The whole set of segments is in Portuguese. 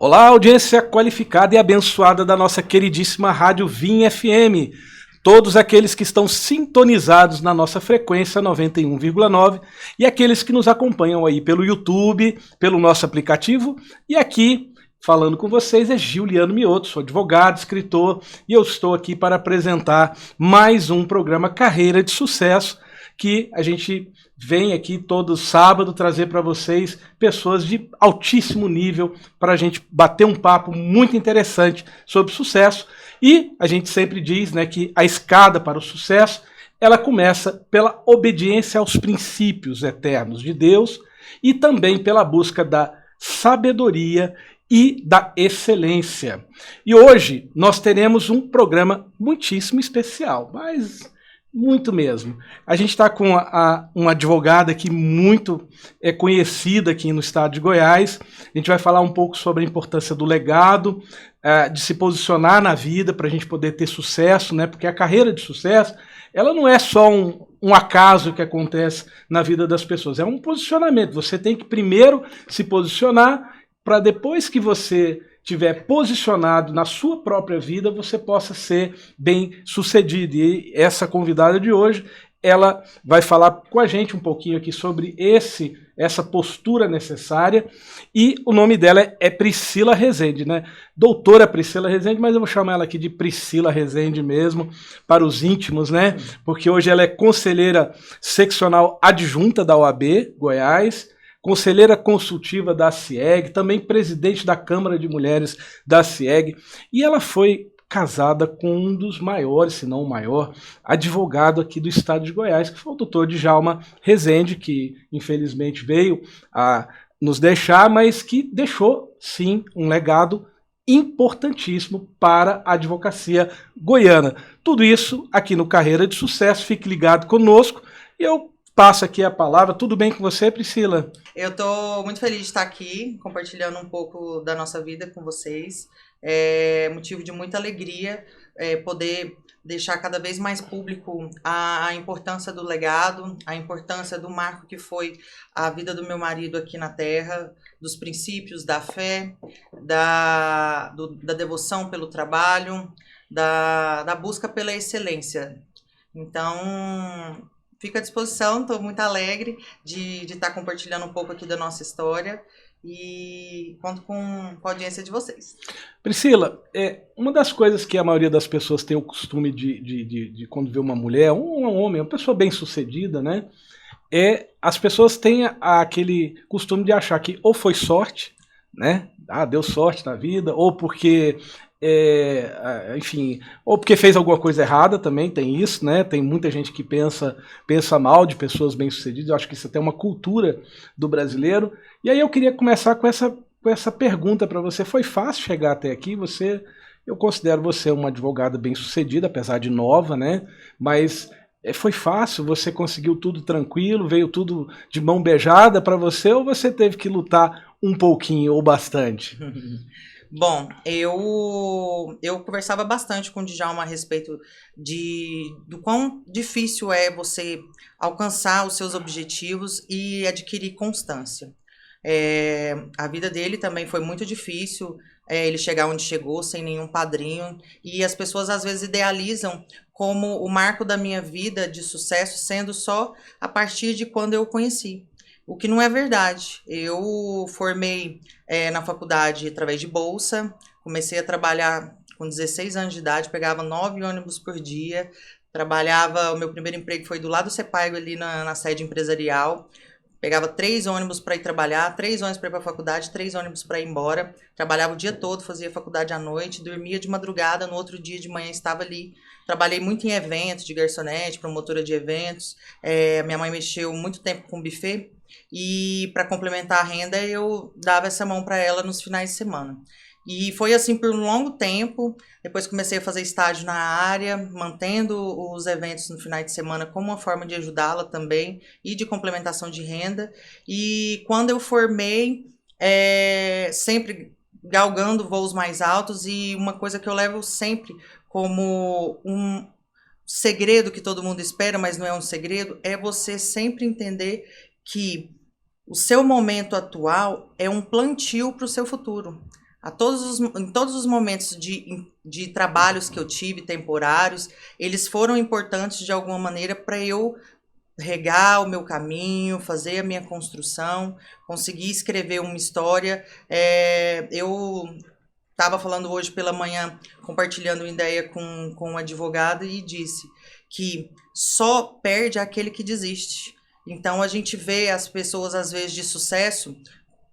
Olá, audiência qualificada e abençoada da nossa queridíssima Rádio Vim FM. Todos aqueles que estão sintonizados na nossa frequência 91,9 e aqueles que nos acompanham aí pelo YouTube, pelo nosso aplicativo. E aqui, falando com vocês, é Giuliano Mioto, sou advogado, escritor, e eu estou aqui para apresentar mais um programa Carreira de Sucesso, que a gente vem aqui todo sábado trazer para vocês pessoas de altíssimo nível para a gente bater um papo muito interessante sobre sucesso. E a gente sempre diz, né, que a escada para o sucesso, ela começa pela obediência aos princípios eternos de Deus e também pela busca da sabedoria e da excelência. E hoje nós teremos um programa muitíssimo especial, mas muito mesmo. A gente está com uma advogada aqui muito conhecida aqui no estado de Goiás. A gente vai falar um pouco sobre a importância do legado, de se posicionar na vida para a gente poder ter sucesso, né? Porque a carreira de sucesso, ela não é só um acaso que acontece na vida das pessoas, é um posicionamento. Você tem que primeiro se posicionar para depois que você estiver posicionado na sua própria vida, você possa ser bem sucedido. E essa convidada de hoje, ela vai falar com a gente um pouquinho aqui sobre essa postura necessária, e o nome dela é Priscila Rezende, né? Doutora Priscila Rezende, mas eu vou chamar ela aqui de Priscila Rezende mesmo, para os íntimos, né? Porque hoje ela é conselheira seccional adjunta da OAB Goiás, conselheira consultiva da CIEG, também presidente da Câmara de Mulheres da CIEG, e ela foi casada com um dos maiores, se não o maior, advogado aqui do estado de Goiás, que foi o doutor Djalma Rezende, que infelizmente veio a nos deixar, mas que deixou, sim, um legado importantíssimo para a advocacia goiana. Tudo isso aqui no Carreira de Sucesso, fique ligado conosco, e eu passo aqui a palavra. Tudo bem com você, Priscila? Eu estou muito feliz de estar aqui, compartilhando um pouco da nossa vida com vocês. É motivo de muita alegria poder deixar cada vez mais público a importância do legado, a importância do marco que foi a vida do meu marido aqui na Terra, dos princípios, da fé, da devoção pelo trabalho, da busca pela excelência. Então, fico à disposição, estou muito alegre de estar compartilhando um pouco aqui da nossa história e conto com a audiência de vocês. Priscila, uma das coisas que a maioria das pessoas tem o costume de quando vê uma mulher, um homem, uma pessoa bem-sucedida, né? As pessoas têm aquele costume de achar que ou foi sorte, né? Deu sorte na vida, ou porque enfim, ou porque fez alguma coisa errada, também tem isso, né? Tem muita gente que pensa mal de pessoas bem-sucedidas. Eu acho que isso até é uma cultura do brasileiro. E aí eu queria começar com essa pergunta para você. Foi fácil chegar até aqui? Eu considero você uma advogada bem-sucedida, apesar de nova, né? Mas foi fácil? Você conseguiu tudo tranquilo? Veio tudo de mão beijada para você? Ou você teve que lutar um pouquinho ou bastante? Bom, eu conversava bastante com o Djalma a respeito do quão difícil é você alcançar os seus objetivos e adquirir constância. A vida dele também foi muito difícil, ele chegar onde chegou sem nenhum padrinho, e as pessoas às vezes idealizam como o marco da minha vida de sucesso sendo só a partir de quando eu o conheci. O que não é verdade. Eu formei na faculdade através de bolsa, comecei a trabalhar com 16 anos de idade, pegava 9 ônibus por dia, o meu primeiro emprego foi do lado do Cepaigo, ali na sede empresarial, pegava 3 ônibus para ir trabalhar, 3 ônibus para ir para a faculdade, 3 ônibus para ir embora, trabalhava o dia todo, fazia faculdade à noite, dormia de madrugada, no outro dia de manhã estava ali. Trabalhei muito em eventos, de garçonete, promotora de eventos, minha mãe mexeu muito tempo com buffet, e para complementar a renda eu dava essa mão para ela nos finais de semana. E foi assim por um longo tempo. Depois comecei a fazer estágio na área, mantendo os eventos no final de semana como uma forma de ajudá-la também e de complementação de renda. E quando eu formei, sempre galgando voos mais altos, e uma coisa que eu levo sempre como um segredo que todo mundo espera, mas não é um segredo, é você sempre entender que o seu momento atual é um plantio para o seu futuro. Em todos os momentos de trabalhos que eu tive, temporários, eles foram importantes de alguma maneira para eu regar o meu caminho, fazer a minha construção, conseguir escrever uma história. Eu estava falando hoje pela manhã, compartilhando uma ideia com um advogado e disse que só perde aquele que desiste. Então a gente vê as pessoas às vezes de sucesso,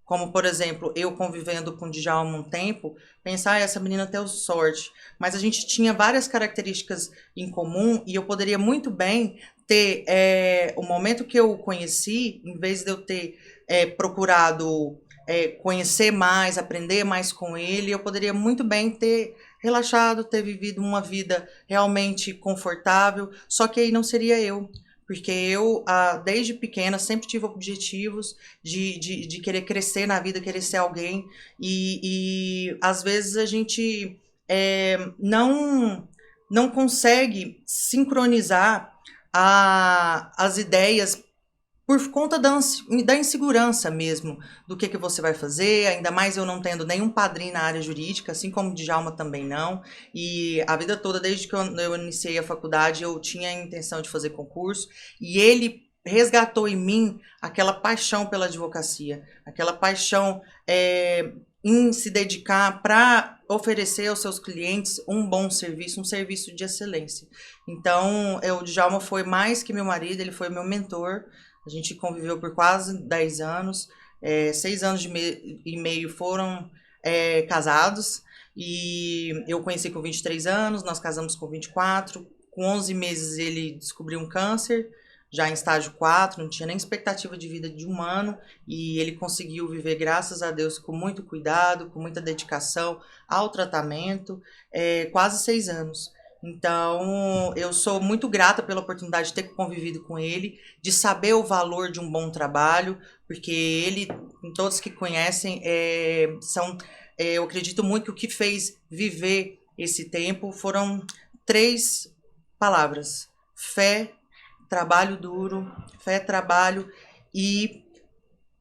como por exemplo, eu convivendo com o Djalma há um tempo, pensar, essa menina tem sorte. Mas a gente tinha várias características em comum e eu poderia muito bem ter, o momento que eu o conheci, em vez de eu ter procurado conhecer mais, aprender mais com ele, eu poderia muito bem ter relaxado, ter vivido uma vida realmente confortável, só que aí não seria eu. Porque eu, desde pequena, sempre tive objetivos de querer crescer na vida, querer ser alguém. E às vezes a gente não consegue sincronizar as ideias por conta da insegurança mesmo, do que você vai fazer, ainda mais eu não tendo nenhum padrinho na área jurídica, assim como o Djalma também não, e a vida toda, desde que eu iniciei a faculdade, eu tinha a intenção de fazer concurso, e ele resgatou em mim aquela paixão pela advocacia, aquela paixão em se dedicar para oferecer aos seus clientes um bom serviço, um serviço de excelência. Então, o Djalma foi mais que meu marido, ele foi meu mentor. A gente conviveu por quase 10 anos, 6 anos e meio foram casados, e eu conheci com 23 anos, nós casamos com 24, com 11 meses ele descobriu um câncer, já em estágio 4, não tinha nem expectativa de vida de um ano, e ele conseguiu viver, graças a Deus, com muito cuidado, com muita dedicação ao tratamento, quase 6 anos. Então, eu sou muito grata pela oportunidade de ter convivido com ele, de saber o valor de um bom trabalho, porque ele, todos que conhecem, eu acredito muito que o que fez viver esse tempo foram 3 palavras: fé, trabalho duro, fé, trabalho e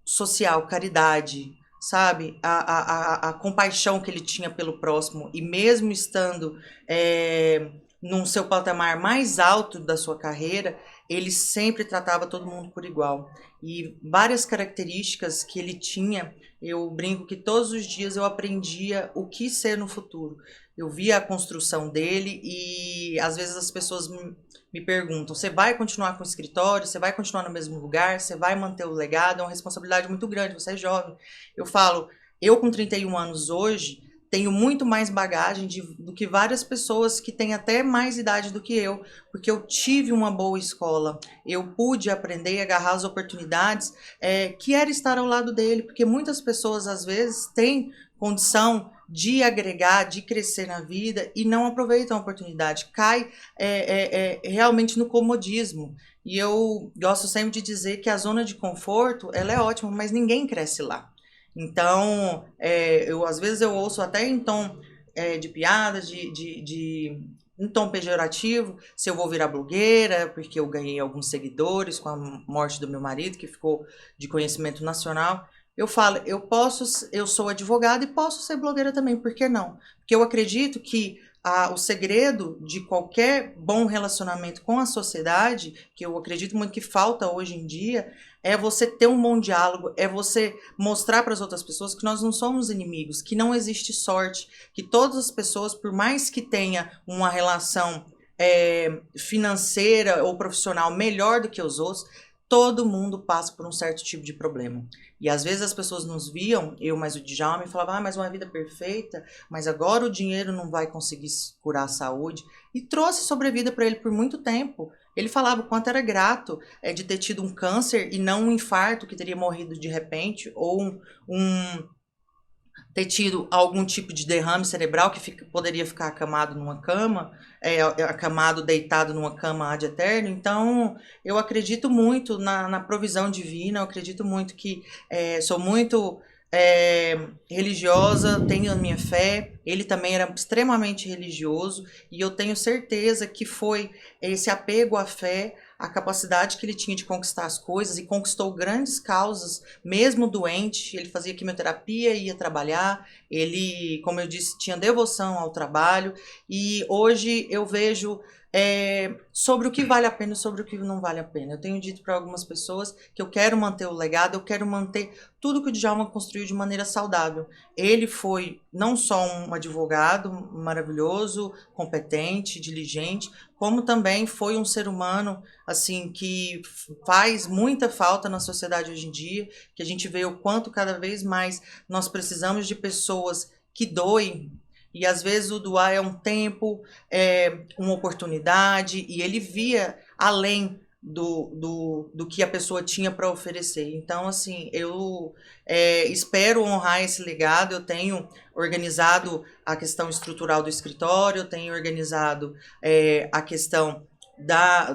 social, caridade. Sabe, a compaixão que ele tinha pelo próximo, e mesmo estando num seu patamar mais alto da sua carreira, ele sempre tratava todo mundo por igual. E várias características que ele tinha, eu brinco que todos os dias eu aprendia o que ser no futuro. Eu via a construção dele e às vezes as pessoas me perguntam: você vai continuar com o escritório? Você vai continuar no mesmo lugar? Você vai manter o legado? É uma responsabilidade muito grande, você é jovem. Eu falo, eu com 31 anos hoje, tenho muito mais bagagem do que várias pessoas que têm até mais idade do que eu, porque eu tive uma boa escola, eu pude aprender e agarrar as oportunidades que era estar ao lado dele, porque muitas pessoas às vezes têm condição de agregar, de crescer na vida e não aproveitam a oportunidade, cai realmente no comodismo. E eu gosto sempre de dizer que a zona de conforto, ela é ótima, mas ninguém cresce lá. Então, às vezes eu ouço até em tom de piada, em tom pejorativo, se eu vou virar blogueira, porque eu ganhei alguns seguidores com a morte do meu marido, que ficou de conhecimento nacional. Eu falo, eu sou advogada e posso ser blogueira também, por que não? Porque eu acredito que o segredo de qualquer bom relacionamento com a sociedade, que eu acredito muito que falta hoje em dia, é você ter um bom diálogo, é você mostrar para as outras pessoas que nós não somos inimigos, que não existe sorte, que todas as pessoas, por mais que tenha uma relação financeira ou profissional melhor do que os outros, todo mundo passa por um certo tipo de problema. E às vezes as pessoas nos viam, eu mais o Djalma, e falavam, mas uma vida perfeita, mas agora o dinheiro não vai conseguir curar a saúde. E trouxe sobrevida para ele por muito tempo. Ele falava o quanto era grato de ter tido um câncer e não um infarto, que teria morrido de repente, ou ter tido algum tipo de derrame cerebral que poderia ficar acamado numa cama, acamado, deitado numa cama ad eterno. Então, eu acredito muito na provisão divina, eu acredito muito que sou muito religiosa, tenho a minha fé, Ele também era extremamente religioso e eu tenho certeza que foi esse apego à fé, a capacidade que ele tinha de conquistar as coisas e conquistou grandes causas, mesmo doente. Ele fazia quimioterapia, ia trabalhar, ele, como eu disse, tinha devoção ao trabalho e hoje eu vejo sobre o que vale a pena e sobre o que não vale a pena. Eu tenho dito para algumas pessoas que eu quero manter o legado, eu quero manter tudo que o Djalma construiu de maneira saudável. Ele foi não só um advogado maravilhoso, competente, diligente, como também foi um ser humano assim que faz muita falta na sociedade hoje em dia, que a gente vê o quanto cada vez mais nós precisamos de pessoas que doem. E às vezes o doar é um tempo, uma oportunidade, e ele via além do que a pessoa tinha para oferecer. Então, assim, eu espero honrar esse legado. Eu tenho organizado a questão estrutural do escritório, eu tenho organizado a questão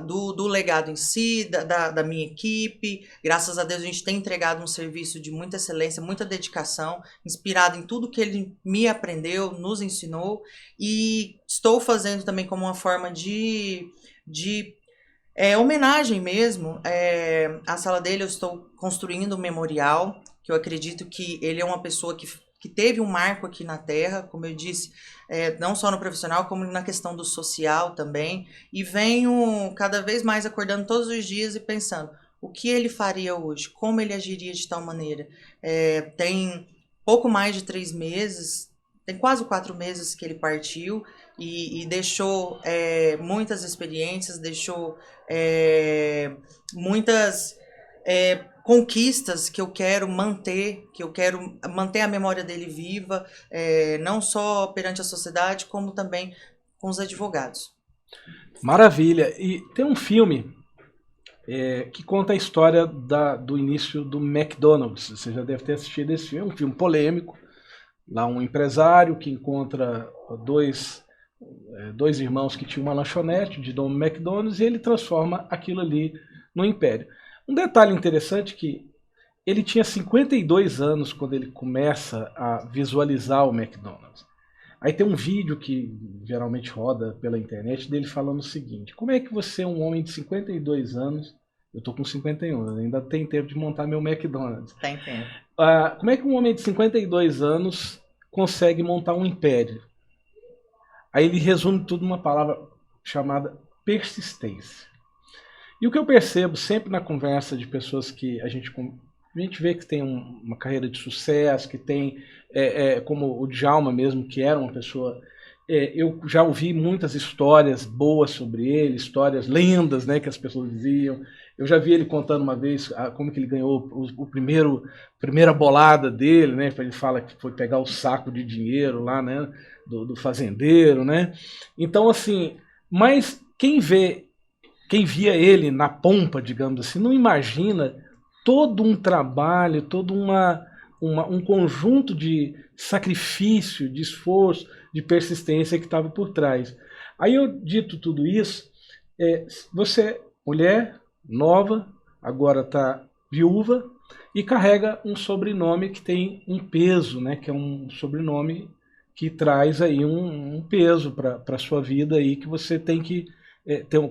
do legado em si, da minha equipe. Graças a Deus a gente tem entregado um serviço de muita excelência, muita dedicação, inspirado em tudo que ele me aprendeu, nos ensinou, e estou fazendo também como uma forma de homenagem mesmo. A sala dele eu estou construindo um memorial, que eu acredito que ele é uma pessoa que teve um marco aqui na Terra, como eu disse, não só no profissional, como na questão do social também. E venho cada vez mais acordando todos os dias e pensando o que ele faria hoje, como ele agiria de tal maneira. Tem pouco mais de 3 meses, tem quase 4 meses que ele partiu e deixou muitas experiências, deixou muitas conquistas que eu quero manter a memória dele viva, não só perante a sociedade, como também com os advogados. Maravilha. E tem um filme que conta a história do início do McDonald's. Você já deve ter assistido esse filme, um filme polêmico. Lá um empresário que encontra dois irmãos que tinham uma lanchonete de nome McDonald's e ele transforma aquilo ali no império. Um detalhe interessante é que ele tinha 52 anos quando ele começa a visualizar o McDonald's. Aí tem um vídeo que geralmente roda pela internet dele falando o seguinte: como é que você, um homem de 52 anos, eu tô com 51, ainda tem tempo de montar meu McDonald's. Tem tempo. Como é que um homem de 52 anos consegue montar um império? Aí ele resume tudo numa palavra chamada persistência. E o que eu percebo sempre na conversa de pessoas que a gente vê que tem uma carreira de sucesso, que tem, como o Djalma mesmo, que era uma pessoa... eu já ouvi muitas histórias boas sobre ele, histórias, lendas, né, que as pessoas diziam. Eu já vi ele contando uma vez como que ele ganhou primeira bolada dele, né? Ele fala que foi pegar o saco de dinheiro lá, né, do fazendeiro, né? Então, assim, mas quem via ele na pompa, digamos assim, não imagina todo um trabalho, todo um conjunto de sacrifício, de esforço, de persistência que estava por trás. Aí eu dito tudo isso, você, mulher, nova, agora está viúva e carrega um sobrenome que tem um peso, né? Que é um sobrenome que traz aí um peso para a sua vida aí, que você tem que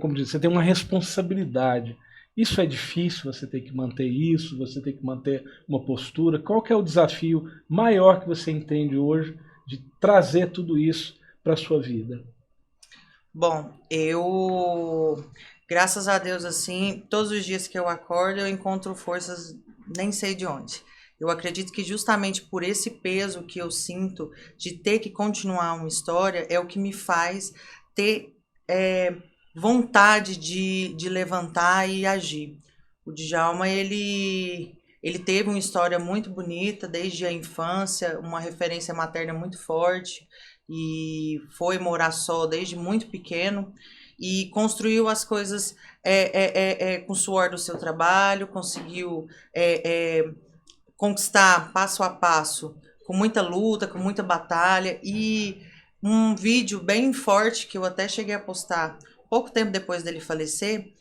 como diz, você tem uma responsabilidade. Isso é difícil, você tem que manter isso, você tem que manter uma postura. Qual que é o desafio maior que você entende hoje de trazer tudo isso para a sua vida? Bom, graças a Deus, assim, todos os dias que eu acordo, eu encontro forças, nem sei de onde. Eu acredito que justamente por esse peso que eu sinto de ter que continuar uma história, é o que me faz ter vontade de levantar e agir. O Djalma, ele teve uma história muito bonita desde a infância, uma referência materna muito forte, e foi morar só desde muito pequeno e construiu as coisas com o suor do seu trabalho, conseguiu conquistar passo a passo, com muita luta, com muita batalha. E um vídeo bem forte que eu até cheguei a postar pouco tempo depois dele falecer,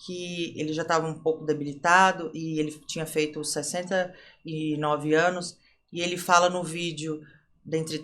que ele já estava um pouco debilitado e ele tinha feito 69 anos, e ele fala no vídeo, dentre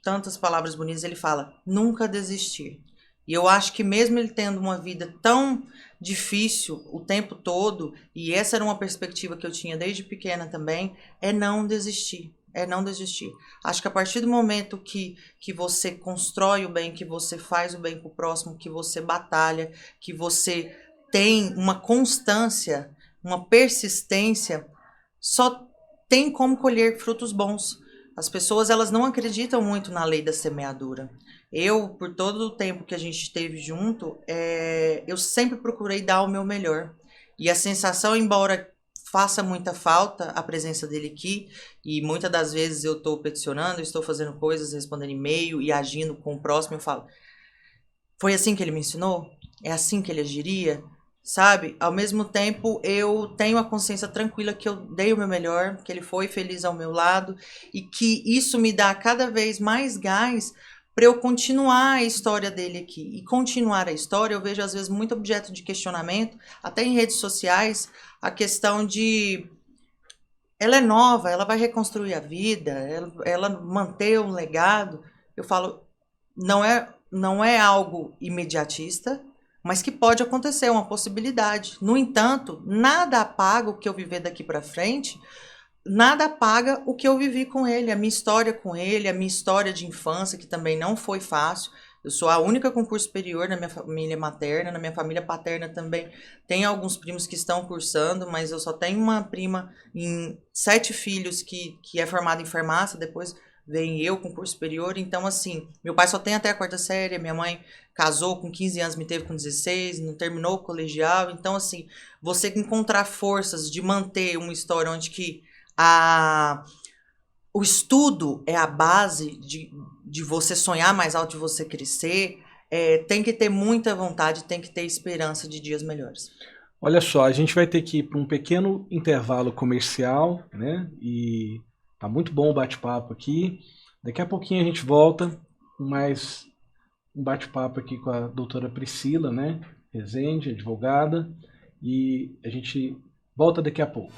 tantas palavras bonitas, ele fala, nunca desistir. E eu acho que mesmo ele tendo uma vida tão difícil o tempo todo, e essa era uma perspectiva que eu tinha desde pequena também, é não desistir. É não desistir. Acho que a partir do momento que você constrói o bem, que você faz o bem pro próximo, que você batalha, que você tem uma constância, uma persistência, só tem como colher frutos bons. As pessoas, elas não acreditam muito na lei da semeadura. Eu, por todo o tempo que a gente esteve junto, eu sempre procurei dar o meu melhor. E a sensação, embora faça muita falta a presença dele aqui, e muitas das vezes eu estou peticionando, estou fazendo coisas, respondendo e-mail e agindo com o próximo, eu falo, foi assim que ele me ensinou? É assim que ele agiria? Sabe? Ao mesmo tempo, eu tenho a consciência tranquila que eu dei o meu melhor, que ele foi feliz ao meu lado, e que isso me dá cada vez mais gás para eu continuar a história dele aqui. E continuar a história, eu vejo às vezes muito objeto de questionamento, até em redes sociais, a questão de ela é nova, ela vai reconstruir a vida, ela manter um legado. Eu falo, não é algo imediatista, mas que pode acontecer, é uma possibilidade. No entanto, nada apaga o que eu viver daqui para frente, nada apaga o que eu vivi com ele, a minha história com ele, a minha história de infância, que também não foi fácil. Eu sou a única com curso superior na minha família materna, na minha família paterna também tem alguns primos que estão cursando, mas eu só tenho uma prima em 7 filhos que é formada em farmácia, depois vem eu com curso superior. Então, assim, meu pai só tem até a 4ª série, minha mãe casou com 15 anos, me teve com 16, não terminou o colegial. Então, assim, você encontrar forças de manter uma história onde que o estudo é a base de você sonhar mais alto, de você crescer, tem que ter muita vontade, tem que ter esperança de dias melhores. Olha só, a gente vai ter que ir para um pequeno intervalo comercial, né? E tá muito bom o bate-papo aqui. Daqui a pouquinho a gente volta com mais um bate-papo aqui com a doutora Priscila, né? Rezende, advogada. E a gente volta daqui a pouco.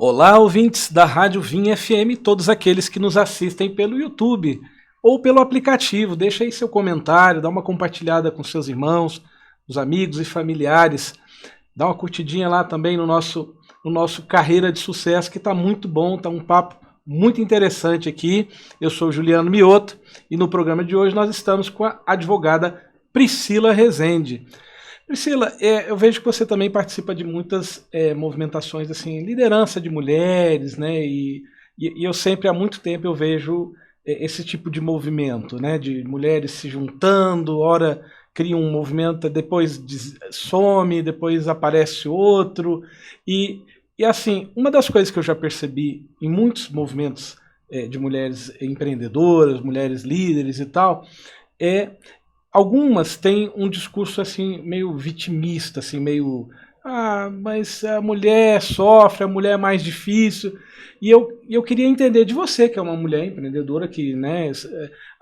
Olá, ouvintes da Rádio Vinha FM, todos aqueles que nos assistem pelo YouTube ou pelo aplicativo. Deixa aí seu comentário, dá uma compartilhada com seus irmãos, os amigos e familiares. Dá uma curtidinha lá também no nosso Carreira de Sucesso, que está muito bom, está um papo muito interessante aqui. Eu sou o Juliano Mioto e no programa de hoje nós estamos com a advogada Priscila Rezende. Priscila, eu vejo que você também participa de muitas movimentações, assim, liderança de mulheres, né? E eu sempre, há muito tempo, eu vejo esse tipo de movimento, né? De mulheres se juntando, ora criam um movimento, depois some, depois aparece outro. E assim, uma das coisas que eu já percebi em muitos movimentos de mulheres empreendedoras, mulheres líderes e tal, algumas têm um discurso assim meio vitimista, assim meio mas a mulher sofre, a mulher é mais difícil. E eu queria entender de você, que é uma mulher empreendedora, que, né,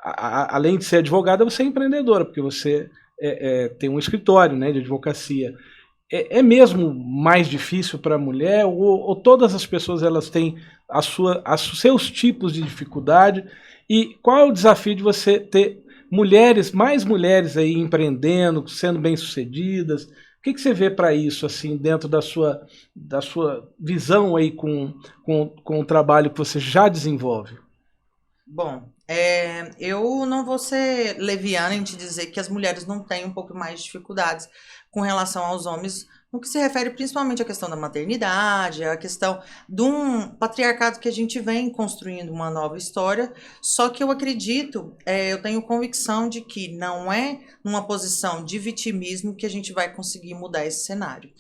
além de ser advogada, você é empreendedora, porque você tem um escritório, né, de advocacia. É mesmo mais difícil para a mulher, ou todas as pessoas elas têm os seus tipos de dificuldade? E qual é o desafio de você ter mais mulheres aí empreendendo, sendo bem-sucedidas? O que você vê para isso, assim, dentro da sua visão aí com o trabalho que você já desenvolve? Bom, eu não vou ser leviana em te dizer que as mulheres não têm um pouco mais de dificuldades com relação aos homens, no que se refere principalmente à questão da maternidade, à questão de um patriarcado que a gente vem construindo uma nova história. Só que eu acredito, eu tenho convicção de que não é numa posição de vitimismo que a gente vai conseguir mudar esse cenário.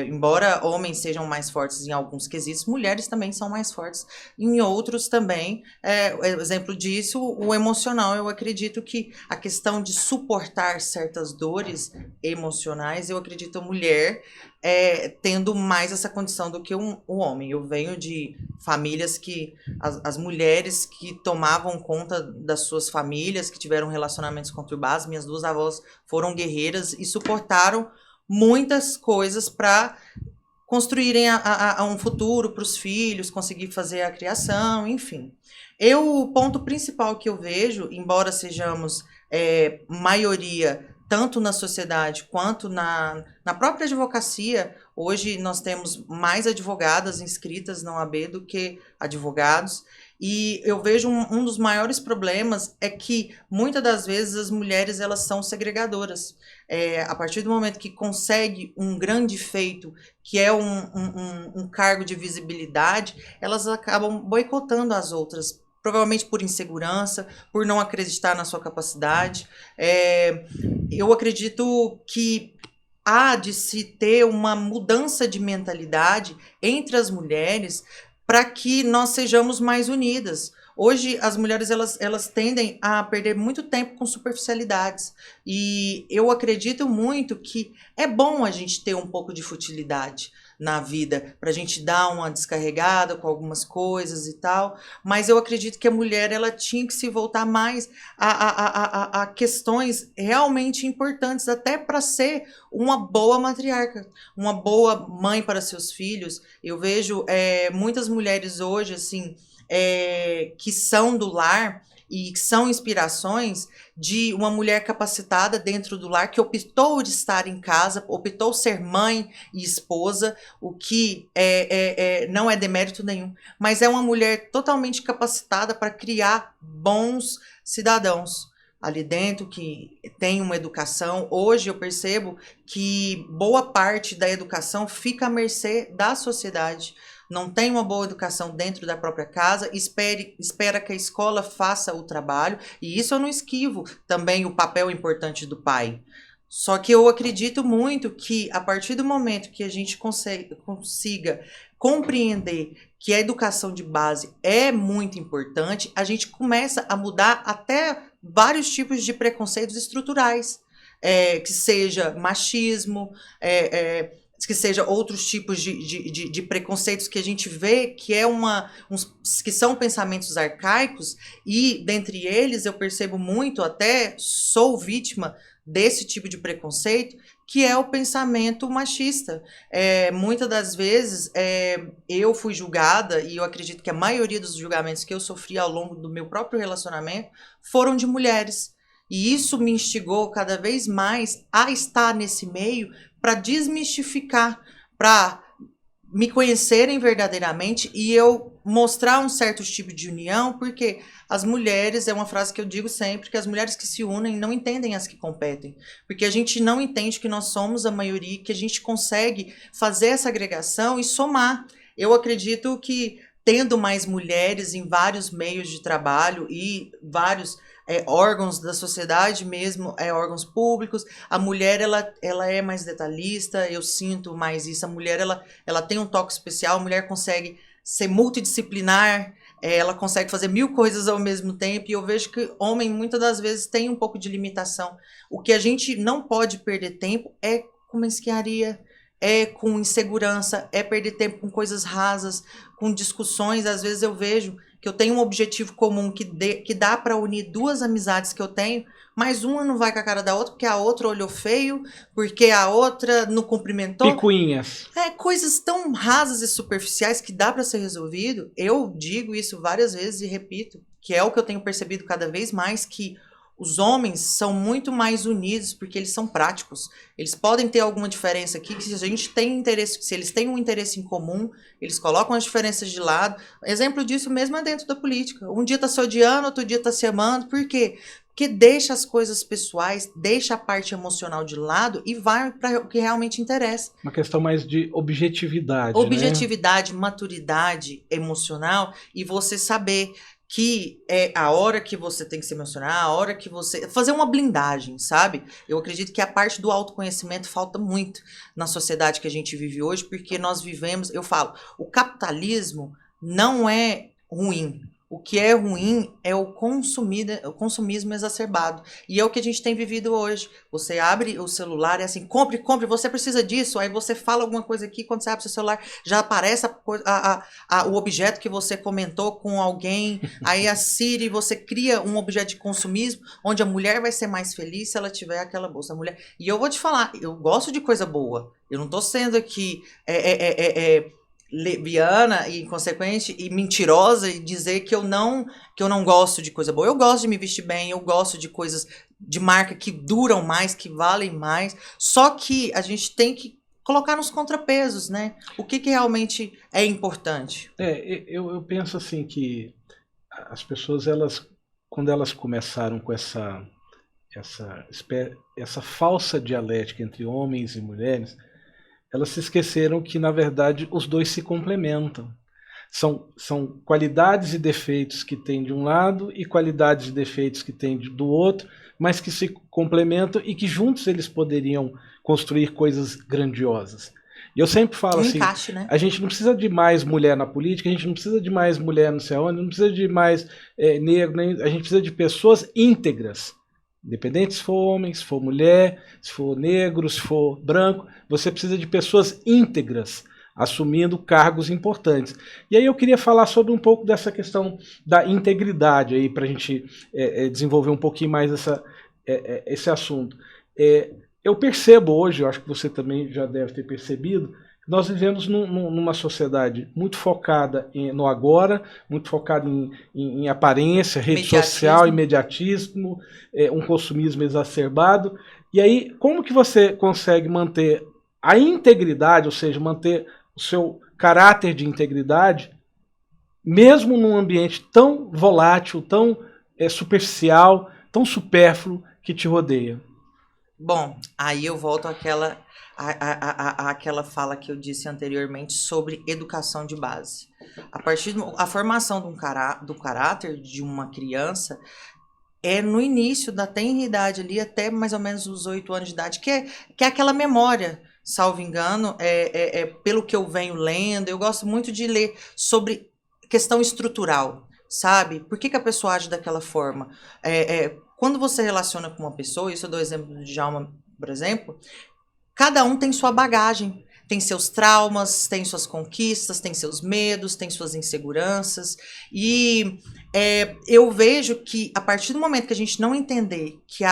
Embora homens sejam mais fortes em alguns quesitos, mulheres também são mais fortes em outros também. Exemplo disso, o emocional. Eu acredito que a questão de suportar certas dores emocionais, eu acredito que a mulher mulher tendo mais essa condição do que o homem. Eu venho de famílias que as mulheres que tomavam conta das suas famílias, que tiveram relacionamentos conturbados, minhas duas avós foram guerreiras e suportaram muitas coisas para construírem um futuro para os filhos, conseguir fazer a criação, enfim. O ponto principal que eu vejo, embora sejamos maioria tanto na sociedade quanto na própria advocacia, hoje nós temos mais advogadas inscritas na OAB do que advogados, e eu vejo um dos maiores problemas é que muitas das vezes as mulheres elas são segregadoras. A partir do momento que consegue um grande feito, que é um cargo de visibilidade, elas acabam boicotando as outras, provavelmente por insegurança, por não acreditar na sua capacidade. Eu acredito que há de se ter uma mudança de mentalidade entre as mulheres para que nós sejamos mais unidas. Hoje, as mulheres elas tendem a perder muito tempo com superficialidades. E eu acredito muito que é bom a gente ter um pouco de futilidade na vida, para a gente dar uma descarregada com algumas coisas e tal. Mas eu acredito que a mulher ela tinha que se voltar mais a questões realmente importantes, até para ser uma boa matriarca, uma boa mãe para seus filhos. Eu vejo muitas mulheres hoje, assim, que são do lar e que são inspirações de uma mulher capacitada dentro do lar que optou de estar em casa, optou ser mãe e esposa, o que não é demérito nenhum, mas é uma mulher totalmente capacitada para criar bons cidadãos ali dentro, que tem uma educação. Hoje eu percebo que boa parte da educação fica à mercê da sociedade. Não tem uma boa educação dentro da própria casa, espera que a escola faça o trabalho, e isso eu não esquivo também o papel importante do pai. Só que eu acredito muito que a partir do momento que a gente consiga compreender que a educação de base é muito importante, a gente começa a mudar até vários tipos de preconceitos estruturais, que seja machismo, que seja outros tipos de preconceitos que a gente vê que que são pensamentos arcaicos, e dentre eles eu percebo muito, até sou vítima desse tipo de preconceito, que é o pensamento machista. Muitas das vezes eu fui julgada, e eu acredito que a maioria dos julgamentos que eu sofri ao longo do meu próprio relacionamento foram de mulheres. E isso me instigou cada vez mais a estar nesse meio para desmistificar, para me conhecerem verdadeiramente e eu mostrar um certo tipo de união, porque as mulheres, é uma frase que eu digo sempre, que as mulheres que se unem não entendem as que competem, porque a gente não entende que nós somos a maioria, que a gente consegue fazer essa agregação e somar. Eu acredito que tendo mais mulheres em vários meios de trabalho e vários órgãos da sociedade mesmo, órgãos públicos, a mulher ela é mais detalhista, eu sinto mais isso. A mulher ela tem um toque especial, a mulher consegue ser multidisciplinar, ela consegue fazer 1000 coisas ao mesmo tempo, e eu vejo que homem muitas das vezes tem um pouco de limitação. O que a gente não pode perder tempo é com mesquinharia, com insegurança, perder tempo com coisas rasas, com discussões. Às vezes eu vejo que eu tenho um objetivo comum que dá para unir duas amizades que eu tenho, mas uma não vai com a cara da outra porque a outra olhou feio, porque a outra não cumprimentou. Picuinhas. Coisas tão rasas e superficiais que dá para ser resolvido. Eu digo isso várias vezes e repito, que é o que eu tenho percebido cada vez mais, que os homens são muito mais unidos porque eles são práticos. Eles podem ter alguma diferença aqui, que se a gente tem interesse, se eles têm um interesse em comum, eles colocam as diferenças de lado. Exemplo disso mesmo é dentro da política. Um dia tá se odiando, outro dia tá se amando. Por quê? Porque deixa as coisas pessoais, deixa a parte emocional de lado e vai para o que realmente interessa. Uma questão mais de objetividade. Objetividade, né? Maturidade emocional, e você saber que é a hora que você tem que se emocionar, a hora que você... fazer uma blindagem, sabe? Eu acredito que a parte do autoconhecimento falta muito na sociedade que a gente vive hoje, porque nós vivemos... Eu falo, o capitalismo não é ruim. O que é ruim é o consumismo exacerbado. E é o que a gente tem vivido hoje. Você abre o celular e é assim, compre, você precisa disso. Aí você fala alguma coisa aqui, quando você abre seu celular, já aparece o objeto que você comentou com alguém. Aí a Siri, você cria um objeto de consumismo, onde a mulher vai ser mais feliz se ela tiver aquela bolsa. Mulher. E eu vou te falar, eu gosto de coisa boa. Eu não estou sendo aqui leviana e inconsequente e mentirosa e dizer que eu não gosto de coisa boa. Eu gosto de me vestir bem, eu gosto de coisas de marca que duram mais, que valem mais. Só que a gente tem que colocar nos contrapesos, né? O que realmente é importante. Eu penso assim que as pessoas, quando elas começaram com essa falsa dialética entre homens e mulheres, elas se esqueceram que, na verdade, os dois se complementam. São qualidades e defeitos que tem de um lado e qualidades e defeitos que tem do outro, mas que se complementam e que juntos eles poderiam construir coisas grandiosas. E eu sempre falo assim, encaixe, né? A gente não precisa de mais mulher na política, a gente não precisa de mais mulher não sei onde, não precisa de mais negro, a gente precisa de pessoas íntegras. Independente se for homem, se for mulher, se for negro, se for branco, você precisa de pessoas íntegras assumindo cargos importantes. E aí eu queria falar sobre um pouco dessa questão da integridade aí para a gente desenvolver um pouquinho mais esse assunto. Eu percebo hoje, eu acho que você também já deve ter percebido, nós vivemos numa sociedade muito focada no agora, muito focada em aparência, rede social, imediatismo, um consumismo exacerbado. E aí, como que você consegue manter a integridade, ou seja, manter o seu caráter de integridade, mesmo num ambiente tão volátil, tão superficial, tão supérfluo que te rodeia? Bom, aí eu volto àquela fala que eu disse anteriormente sobre educação de base. A formação do caráter de uma criança é no início da tenridade ali, até mais ou menos os 8 anos de idade, que é aquela memória, salvo engano, pelo que eu venho lendo. Eu gosto muito de ler sobre questão estrutural, sabe? Por que a pessoa age daquela forma? Quando você relaciona com uma pessoa, isso eu dou exemplo do Djalma, por exemplo, cada um tem sua bagagem, tem seus traumas, tem suas conquistas, tem seus medos, tem suas inseguranças. E eu vejo que a partir do momento que a gente não entender que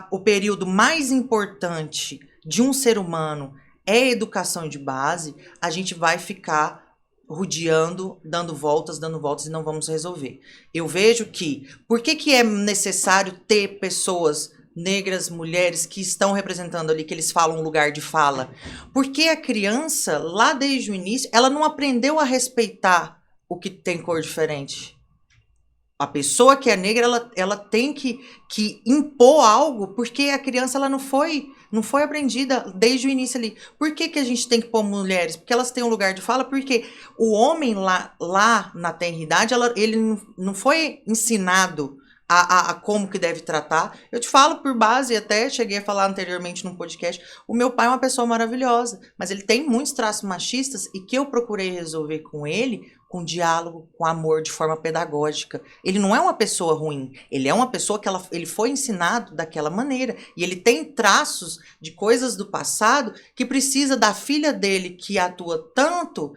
o período mais importante de um ser humano é a educação de base, a gente vai ficar rodeando, dando voltas e não vamos resolver. Eu vejo que, por que é necessário ter pessoas negras, mulheres que estão representando ali, que eles falam um lugar de fala? Porque a criança, lá desde o início, ela não aprendeu a respeitar o que tem cor diferente. A pessoa que é negra, ela tem que impor algo, porque a criança ela não foi aprendida desde o início ali. Por que a gente tem que pôr mulheres? Porque elas têm um lugar de fala, porque o homem lá na tenridade, ele não foi ensinado a como que deve tratar. Eu te falo por base, até cheguei a falar anteriormente num podcast, o meu pai é uma pessoa maravilhosa, mas ele tem muitos traços machistas e que eu procurei resolver com ele com diálogo, com amor, de forma pedagógica. Ele não é uma pessoa ruim, ele é uma pessoa que ele foi ensinado daquela maneira, e ele tem traços de coisas do passado que precisa da filha dele, que atua tanto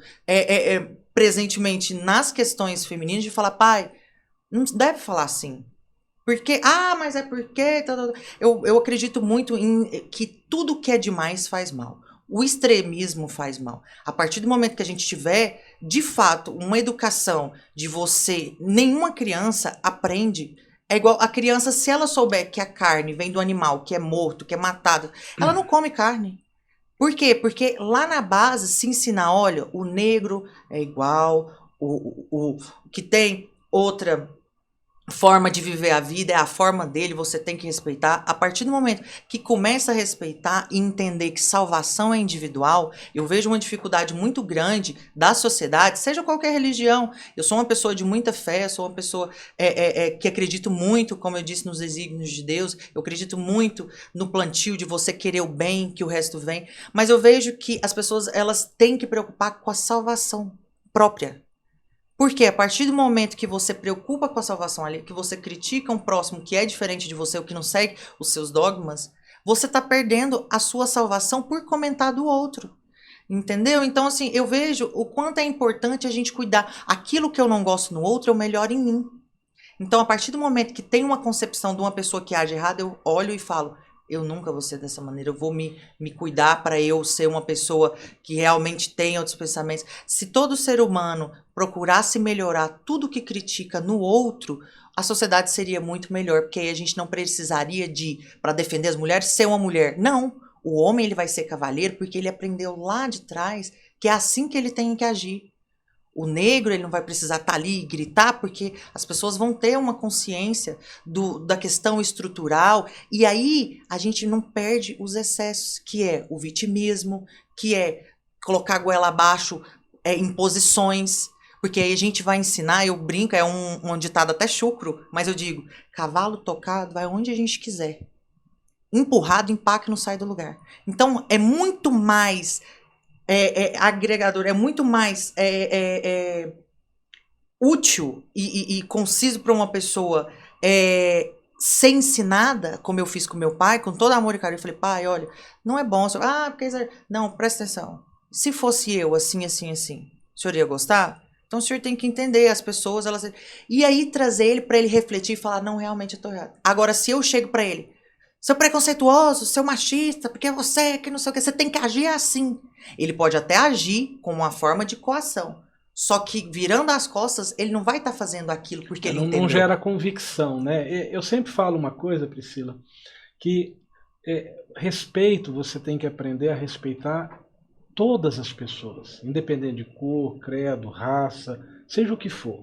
presentemente nas questões femininas, de falar, pai, não deve falar assim. Porque, mas é porque... Eu acredito muito em que tudo que é demais faz mal. O extremismo faz mal. A partir do momento que a gente tiver, de fato, uma educação de você... Nenhuma criança aprende. É igual a criança, se ela souber que a carne vem do animal, que é morto, que é matado, ela não come carne. Por quê? Porque lá na base se ensina, olha, o negro é igual, o que tem outra forma de viver a vida, é a forma dele, você tem que respeitar. A partir do momento que começa a respeitar e entender que salvação é individual, eu vejo uma dificuldade muito grande da sociedade, seja qualquer religião. Eu sou uma pessoa de muita fé, sou uma pessoa que acredito muito, como eu disse, nos desígnios de Deus, eu acredito muito no plantio de você querer o bem, que o resto vem, mas eu vejo que as pessoas, elas têm que preocupar com a salvação própria. Porque a partir do momento que você preocupa com a salvação ali, que você critica um próximo que é diferente de você, o que não segue os seus dogmas, você tá perdendo a sua salvação por comentar do outro. Entendeu? Então, assim, eu vejo o quanto é importante a gente cuidar. Aquilo que eu não gosto no outro, eu melhoro em mim. Então, a partir do momento que tem uma concepção de uma pessoa que age errado, eu olho e falo, eu nunca vou ser dessa maneira, eu vou me cuidar para eu ser uma pessoa que realmente tem outros pensamentos. Se todo ser humano procurasse melhorar tudo que critica no outro, a sociedade seria muito melhor, porque aí a gente não precisaria de, para defender as mulheres, ser uma mulher. Não, o homem ele vai ser cavalheiro porque ele aprendeu lá de trás que é assim que ele tem que agir. O negro, ele não vai precisar estar ali e gritar, porque as pessoas vão ter uma consciência da questão estrutural, e aí a gente não perde os excessos, que é o vitimismo, que é colocar a goela abaixo em posições, porque aí a gente vai ensinar, eu brinco, é um ditado até chucro, mas eu digo, cavalo tocado vai onde a gente quiser. Empurrado, empaque, não sai do lugar. Então, é muito mais... agregador, é muito mais útil e conciso para uma pessoa ser ensinada, como eu fiz com meu pai, com todo amor e carinho. Eu falei, pai, olha, não é bom. Porque... Não, presta atenção. Se fosse eu, assim, assim, assim, o senhor ia gostar? Então o senhor tem que entender as pessoas, elas... E aí trazer ele para ele refletir e falar, não, realmente eu tô errado. Agora, se eu chego para ele, seu preconceituoso, seu machista, porque você que não sei o que, você tem que agir assim. Ele pode até agir como uma forma de coação. Só que virando as costas, ele não vai estar fazendo aquilo porque ele entendeu. Não gera convicção, né? Eu sempre falo uma coisa, Priscila, que respeito, você tem que aprender a respeitar todas as pessoas, independente de cor, credo, raça, seja o que for.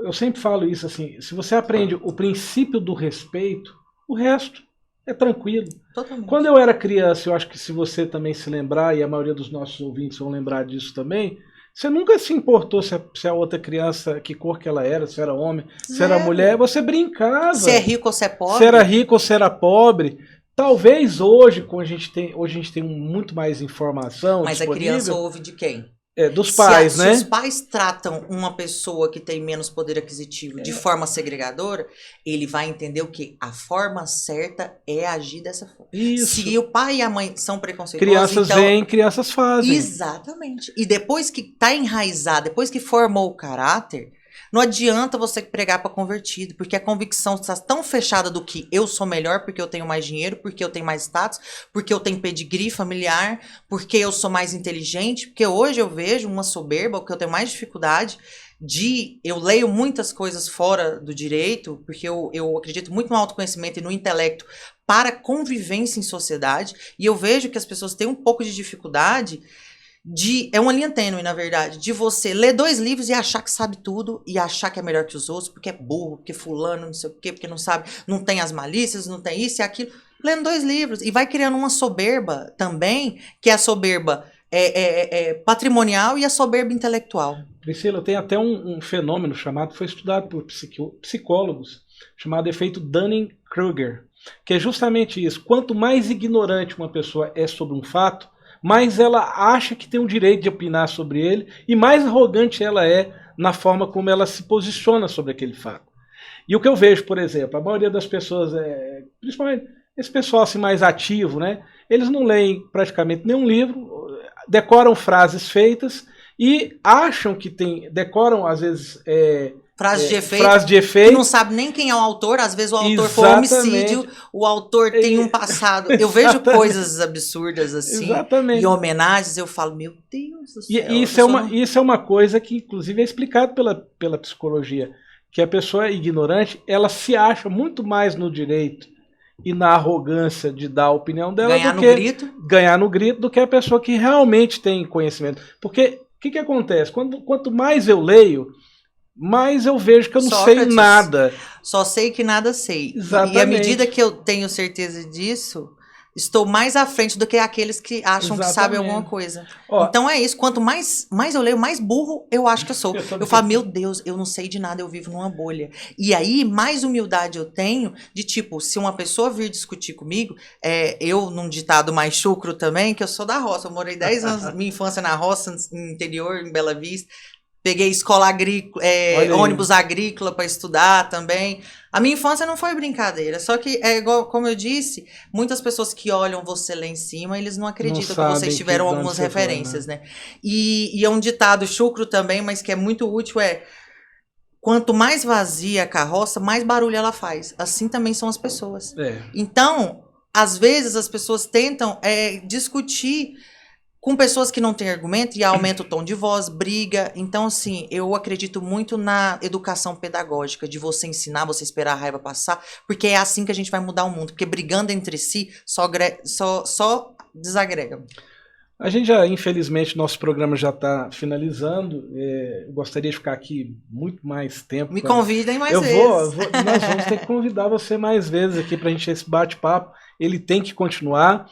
Eu sempre falo isso assim, se você aprende o princípio do respeito, o resto é tranquilo. Totalmente. Quando eu era criança, eu acho que se você também se lembrar, e a maioria dos nossos ouvintes vão lembrar disso também, você nunca se importou se a outra criança, que cor que ela era, se era homem, se era mulher, você brincava. Se é rico ou se é pobre. Se era rico ou se era pobre. Talvez hoje, a gente tem muito mais informação. Mas disponível, a criança ouve de quem? Dos pais, né? Se os pais tratam uma pessoa que tem menos poder aquisitivo de forma segregadora, ele vai entender o que? A forma certa é agir dessa forma. Isso. Se o pai e a mãe são preconceituosos, crianças então... veem, crianças fazem. Exatamente. E depois que tá enraizado, depois que formou o caráter, não adianta você pregar para convertido, porque a convicção está tão fechada do que eu sou melhor porque eu tenho mais dinheiro, porque eu tenho mais status, porque eu tenho pedigree familiar, porque eu sou mais inteligente, porque hoje eu vejo uma soberba, que eu tenho mais dificuldade eu leio muitas coisas fora do direito, porque eu acredito muito no autoconhecimento e no intelecto para convivência em sociedade, e eu vejo que as pessoas têm um pouco de dificuldade é uma linha tênue, na verdade, de você ler 2 livros e achar que sabe tudo, e achar que é melhor que os outros, porque é burro, porque fulano, não sei o quê, porque não sabe, não tem as malícias, não tem isso e aquilo, lendo 2 livros, e vai criando uma soberba também, que é a soberba patrimonial e a soberba intelectual. Priscila, tem até um fenômeno chamado, foi estudado por psicólogos, chamado efeito Dunning-Kruger, que é justamente isso, quanto mais ignorante uma pessoa é sobre um fato, mais ela acha que tem o direito de opinar sobre ele e mais arrogante ela é na forma como ela se posiciona sobre aquele fato. E o que eu vejo, por exemplo, a maioria das pessoas, principalmente esse pessoal assim, mais ativo, né, eles não leem praticamente nenhum livro, decoram frases feitas e acham que decoram às vezes... Frase de efeito. E não sabe nem quem é o autor. Às vezes o autor foi um homicídio, o autor tem um passado. Eu vejo coisas absurdas assim. Exatamente. E homenagens, eu falo, meu Deus do céu. E isso é uma coisa que, inclusive, é explicado pela psicologia. Que a pessoa ignorante, ela se acha muito mais no direito e na arrogância de dar a opinião dela ganhar no grito do que a pessoa que realmente tem conhecimento. Porque o que acontece? Quanto mais eu leio, mas eu vejo que eu não sei nada. Só sei que nada sei. Exatamente. E à medida que eu tenho certeza disso, estou mais à frente do que aqueles que acham que sabem alguma coisa. Então é isso. Quanto mais eu leio, mais burro eu acho que eu sou. Eu falo, meu Deus, eu não sei de nada, eu vivo numa bolha. E aí, mais humildade eu tenho de tipo, se uma pessoa vir discutir comigo, eu num ditado mais chucro também, que eu sou da roça, eu morei 10 anos, minha infância na roça, no interior, em Bela Vista. Peguei escola agrícola, Olha aí. ônibus agrícola para estudar também. A minha infância não foi brincadeira, só que é igual, como eu disse, muitas pessoas que olham você lá em cima, eles não acreditam que sabem vocês tiveram de onde algumas você foi, referências, né? E é um ditado chucro também, mas que é muito útil, quanto mais vazia a carroça, mais barulho ela faz. Assim também são as pessoas. É. Então, às vezes as pessoas tentam discutir com pessoas que não têm argumento e aumenta o tom de voz, briga. Então, assim, eu acredito muito na educação pedagógica, de você ensinar, você esperar a raiva passar, porque é assim que a gente vai mudar o mundo. Porque brigando entre si só desagrega. A gente já, infelizmente, nosso programa já está finalizando. Eu gostaria de ficar aqui muito mais tempo. Me convidem mais vezes. Nós vamos ter que convidar você mais vezes aqui para a gente esse bate-papo. Ele tem que continuar.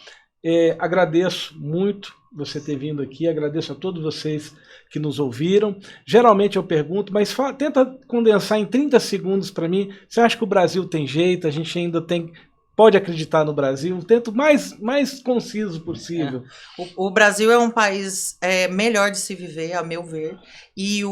Agradeço muito você ter vindo aqui, agradeço a todos vocês que nos ouviram. Geralmente eu pergunto, mas tenta condensar em 30 segundos para mim. Você acha que o Brasil tem jeito? A gente ainda pode acreditar no Brasil? Tento mais conciso possível. O Brasil é um país melhor de se viver, a meu ver. E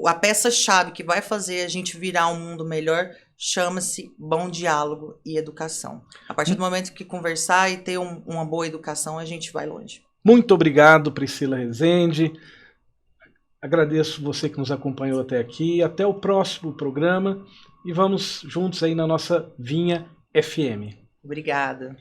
a peça-chave que vai fazer a gente virar um mundo melhor chama-se bom diálogo e educação. A partir do momento que conversar e ter uma boa educação, a gente vai longe. Muito obrigado, Priscila Rezende. Agradeço você que nos acompanhou até aqui. Até o próximo programa. E vamos juntos aí na nossa Vinha FM. Obrigada.